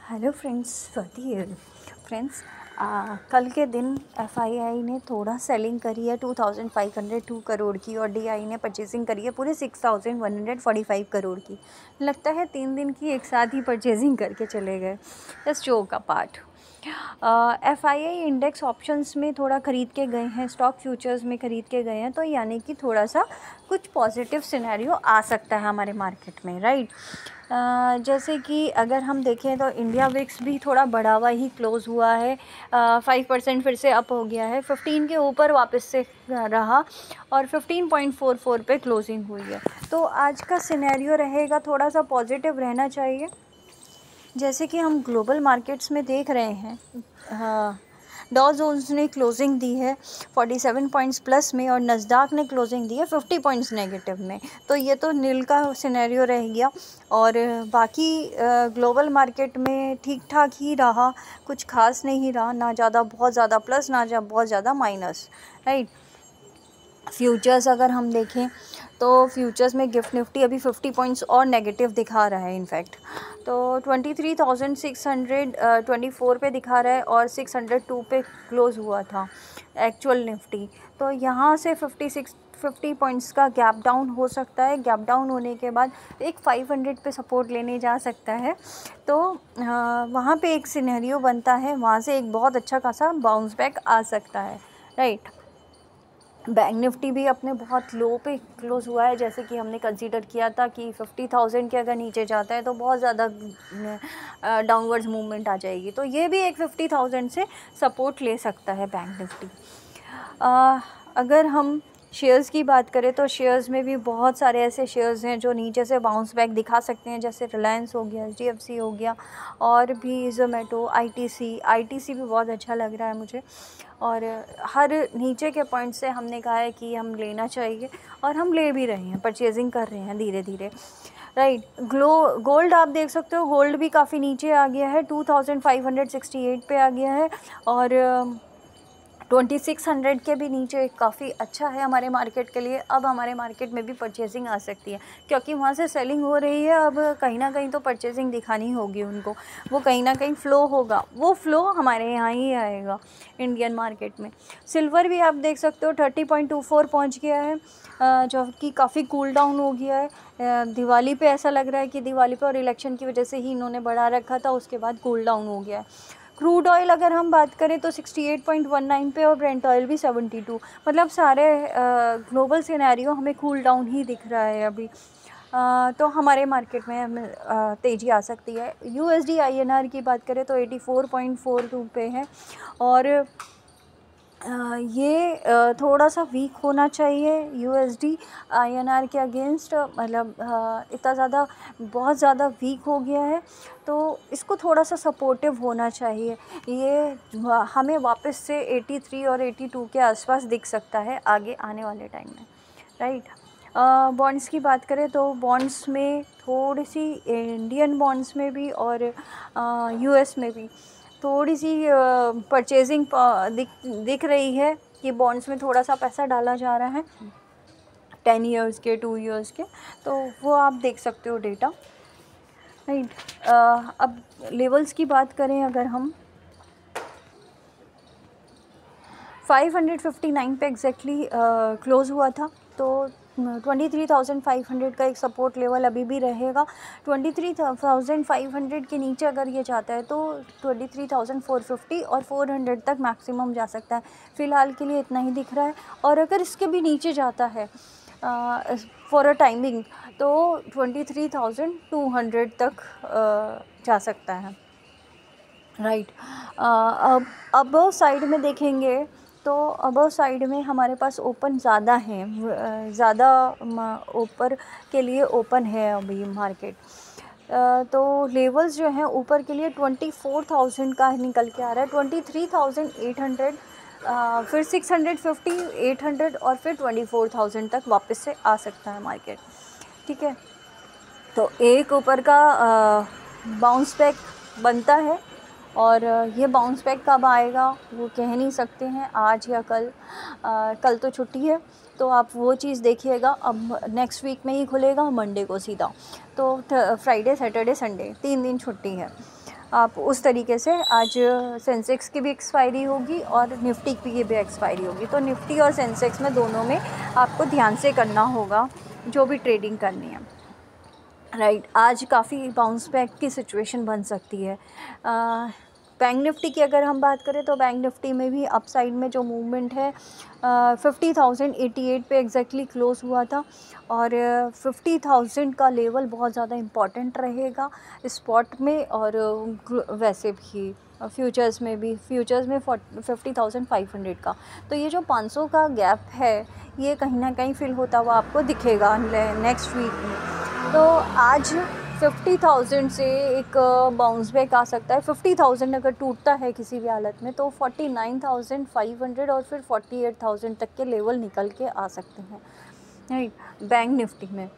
Hello friends, Swati here. Friends, कल के दिन एफआईआई ने थोड़ा सेलिंग करी है 2502 करोड़ की, और डीआई ने परचेजिंग करी है पूरे 6145 करोड़ की। लगता है 3 दिन की एक साथ ही परचेजिंग करके चले गए। जस्ट जोक का पार्ट। एफआईआई इंडेक्स ऑप्शंस में थोड़ा ख़रीद के गए हैं, स्टॉक फ्यूचर्स में ख़रीद के गए हैं, तो यानी कि थोड़ा सा कुछ पॉजिटिव सिनेरियो आ सकता है हमारे मार्केट में, राइट। जैसे कि अगर हम देखें तो इंडिया विक्स भी थोड़ा बढ़ा हुआ ही क्लोज़ हुआ है। 5% फिर से अप हो गया है, 15 के ऊपर वापस से रहा और 15.44 पे क्लोजिंग हुई है। तो आज का सिनेरियो रहेगा, थोड़ा सा पॉजिटिव रहना चाहिए। जैसे कि हम ग्लोबल मार्केट्स में देख रहे हैं, डॉ जोन्स ने क्लोजिंग दी है 47 पॉइंट्स प्लस में, और नस्डाक ने क्लोजिंग दी है 50 पॉइंट्स नेगेटिव में। तो ये तो नील का सिनेरियो रह गया। और बाकी ग्लोबल मार्केट में ठीक ठाक ही रहा, कुछ खास नहीं रहा, ना ज़्यादा बहुत ज़्यादा प्लस, ना बहुत ज़्यादा माइनस, राइट। फ्यूचर्स अगर हम देखें तो फ्यूचर्स में गिफ्ट निफ्टी अभी 50 पॉइंट्स और नेगेटिव दिखा रहा है इनफैक्ट। तो 23,624 पे दिखा रहा है और 602 पे क्लोज़ हुआ था एक्चुअल निफ्टी। तो यहाँ से 50 पॉइंट्स का गैप डाउन हो सकता है। गैप डाउन होने के बाद एक 500 पे सपोर्ट लेने जा सकता है। तो वहाँ पे एक सिनेरियो बनता है, वहाँ से एक बहुत अच्छा खासा बाउंस बैक आ सकता है, राइट। बैंक निफ्टी भी अपने बहुत लो पे क्लोज हुआ है, जैसे कि हमने कंसीडर किया था कि 50,000 के अगर नीचे जाता है तो बहुत ज़्यादा डाउनवर्ड्स मूवमेंट आ जाएगी। तो ये भी एक 50,000 से सपोर्ट ले सकता है बैंक निफ्टी। अगर हम शेयर्स की बात करें तो शेयर्स में भी बहुत सारे ऐसे शेयर्स हैं जो नीचे से बाउंस बैक दिखा सकते हैं, जैसे रिलायंस हो गया, HDFC हो गया, और भी जोमेटो, ITC भी बहुत अच्छा लग रहा है मुझे। और हर नीचे के पॉइंट से हमने कहा है कि हम लेना चाहिए, और हम ले भी रहे हैं, परचेजिंग कर रहे हैं धीरे धीरे, राइट। गोल्ड आप देख सकते हो, गोल्ड भी काफ़ी नीचे आ गया है, 2568 पे आ गया है, और 2600 के भी नीचे काफ़ी अच्छा है हमारे मार्केट के लिए। अब हमारे मार्केट में भी परचेजिंग आ सकती है, क्योंकि वहाँ से सेलिंग हो रही है। अब कहीं ना कहीं तो परचेजिंग दिखानी होगी उनको, वो कहीं ना कहीं फ़्लो होगा, वो फ़्लो हमारे यहाँ ही आएगा इंडियन मार्केट में। सिल्वर भी आप देख सकते हो 30.24 पहुँच गया है, जो कि काफ़ी कूल डाउन हो गया है। दिवाली पे ऐसा लग रहा है कि दिवाली पे और इलेक्शन की वजह से ही इन्होंने बढ़ा रखा था, उसके बाद कूल डाउन हो गया है। क्रूड ऑयल अगर हम बात करें तो 68.19 पे, और ब्रेंट ऑयल भी 72। मतलब सारे ग्लोबल सिनेरियो हमें कूल डाउन ही दिख रहा है अभी। तो हमारे मार्केट में हमें तेज़ी आ सकती है। USD INR की बात करें तो 84.42 पे है, और ये थोड़ा सा वीक होना चाहिए USD INR के अगेंस्ट। मतलब इतना ज़्यादा बहुत ज़्यादा वीक हो गया है, तो इसको थोड़ा सा सपोर्टिव होना चाहिए। ये हमें वापस से 83 और 82 के आसपास दिख सकता है आगे आने वाले टाइम में, राइट। बॉन्ड्स की बात करें तो बॉन्ड्स में थोड़ी सी, इंडियन बॉन्ड्स में भी और US में भी थोड़ी सी परचेजिंग दिख रही है कि बॉन्ड्स में थोड़ा सा पैसा डाला जा रहा है 10 इयर्स के, 2 इयर्स के। तो वो आप देख सकते हो डेटा, राइट। अब लेवल्स की बात करें अगर हम, 559 पे एग्जैक्टली क्लोज़ हुआ था। तो 23,500 का एक सपोर्ट लेवल अभी भी रहेगा। 23,500 के नीचे अगर ये जाता है तो 23,450 और 400 तक मैक्सिमम जा सकता है। फ़िलहाल के लिए इतना ही दिख रहा है, और अगर इसके भी नीचे जाता है फॉर अ टाइमिंग तो 23,200 तक जा सकता है, राइट। अब साइड में देखेंगे तो अबव साइड में हमारे पास ओपन ज़्यादा हैं, ज़्यादा ऊपर के लिए ओपन है अभी मार्केट। तो लेवल्स जो हैं ऊपर के लिए 24,000 का निकल के आ रहा है, 23,800, फिर 650, 800, और फिर 24,000 तक वापस से आ सकता है मार्केट, ठीक है। तो एक ऊपर का बाउंस बैक बनता है, और ये बाउंस बैक कब आएगा वो कह नहीं सकते हैं, आज या कल। कल तो छुट्टी है, तो आप वो चीज़ देखिएगा। अब नेक्स्ट वीक में ही खुलेगा मंडे को सीधा, तो फ्राइडे, सैटरडे, संडे 3 दिन छुट्टी है। आप उस तरीके से आज सेंसेक्स की भी एक्सपायरी होगी और निफ्टी की भी एक्सपायरी होगी। तो निफ्टी और सेंसेक्स में दोनों में आपको ध्यान से करना होगा जो भी ट्रेडिंग करनी है, राइट। आज काफ़ी बाउंस बैक की सिचुएशन बन सकती है। बैंक निफ्टी की अगर हम बात करें तो बैंक निफ्टी में भी अपसाइड में जो मूवमेंट है 50,088 पे एग्जैक्टली क्लोज़ हुआ था और 50,000 का लेवल बहुत ज़्यादा इम्पॉर्टेंट रहेगा स्पॉट में और वैसे भी फ्यूचर्स में भी। फ्यूचर्स में 50,500 का, तो ये जो 500 का गैप है ये कहीं ना कहीं फिल होता हुआ आपको दिखेगा नेक्स्ट वीक में। तो आज 50,000 से एक बाउंस बैक आ सकता है। 50,000 अगर टूटता है किसी भी हालत में तो 49,500 और फिर 48,000 तक के लेवल निकल के आ सकते हैं, राइट। बैंक निफ्टी में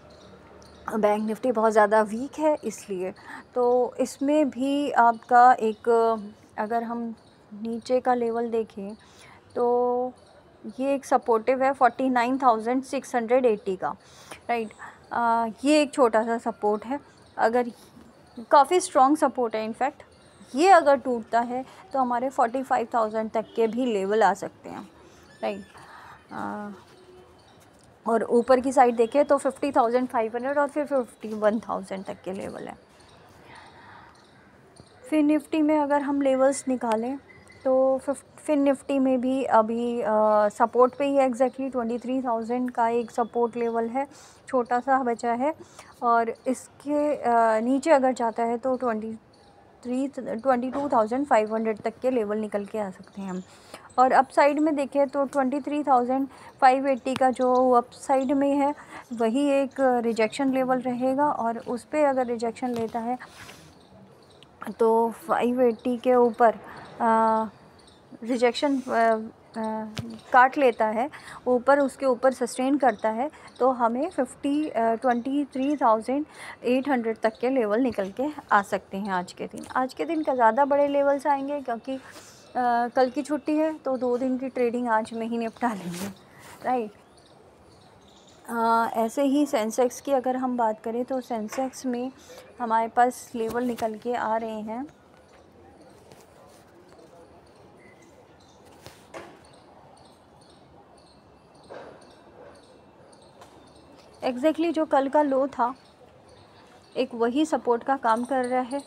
बैंक निफ्टी बहुत ज़्यादा वीक है इसलिए, तो इसमें भी आपका एक अगर हम नीचे का लेवल देखें तो ये एक सपोर्टिव है 49,680 का, राइट। ये एक छोटा सा सपोर्ट है, अगर काफ़ी स्ट्रॉन्ग सपोर्ट है इनफैक्ट। ये अगर टूटता है तो हमारे 45,000 तक के भी लेवल आ सकते हैं, राइट। और ऊपर की साइड देखें तो 50,500 और फिर 51,000 तक के लेवल है। फिर निफ्टी में अगर हम लेवल्स निकालें तो फिर निफ्टी में भी अभी सपोर्ट पे ही है एग्जैक्टली 23,000 का एक सपोर्ट लेवल है, छोटा सा बचा है। और इसके नीचे अगर जाता है तो 22,500 तक के लेवल निकल के आ सकते हैं हम। और अप साइड में देखें तो 23,580 का जो अप साइड में है वही एक रिजेक्शन लेवल रहेगा और उस पर अगर रिजेक्शन लेता है तो 580 के ऊपर रिजेक्शन काट लेता है ऊपर, उसके ऊपर सस्टेन करता है तो हमें 23,800 तक के लेवल निकल के आ सकते हैं आज के दिन। आज के दिन का ज़्यादा बड़े लेवल्स आएंगे क्योंकि कल की छुट्टी है तो 2 दिन की ट्रेडिंग आज में ही निपटा लेंगे, राइट। ऐसे ही सेंसेक्स की अगर हम बात करें तो सेंसेक्स में हमारे पास लेवल निकल के आ रहे हैं एग्जैक्टली जो कल का लो था एक वही सपोर्ट का काम कर रहा है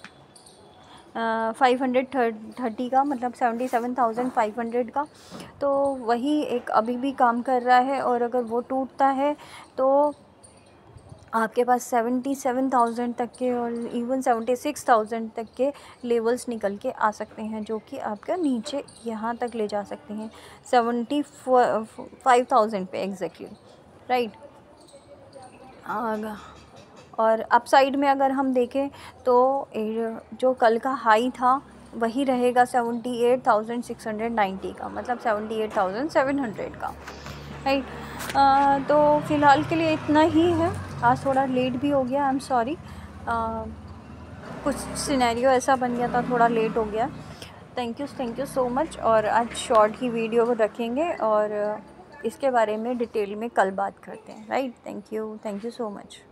530 का, मतलब 77,500 का, तो वही एक अभी भी काम कर रहा है। और अगर वो टूटता है तो आपके पास 77,000 तक के और इवन 76,000 तक के लेवल्स निकल के आ सकते हैं जो कि आपका नीचे यहाँ तक ले जा सकते हैं 75,000 पे एग्जैक्टली, राइट। और अपसाइड में अगर हम देखें तो जो कल का हाई था वही रहेगा 78,690 का, मतलब 78,700 का, राइट। तो फ़िलहाल के लिए इतना ही है। आज थोड़ा लेट भी हो गया, आई एम सॉरी, कुछ सिनेरियो ऐसा बन गया था, थोड़ा लेट हो गया। Thank you so much. और आज शॉर्ट ही वीडियो रखेंगे और इसके बारे में डिटेल में कल बात करते हैं, right. Thank you so much.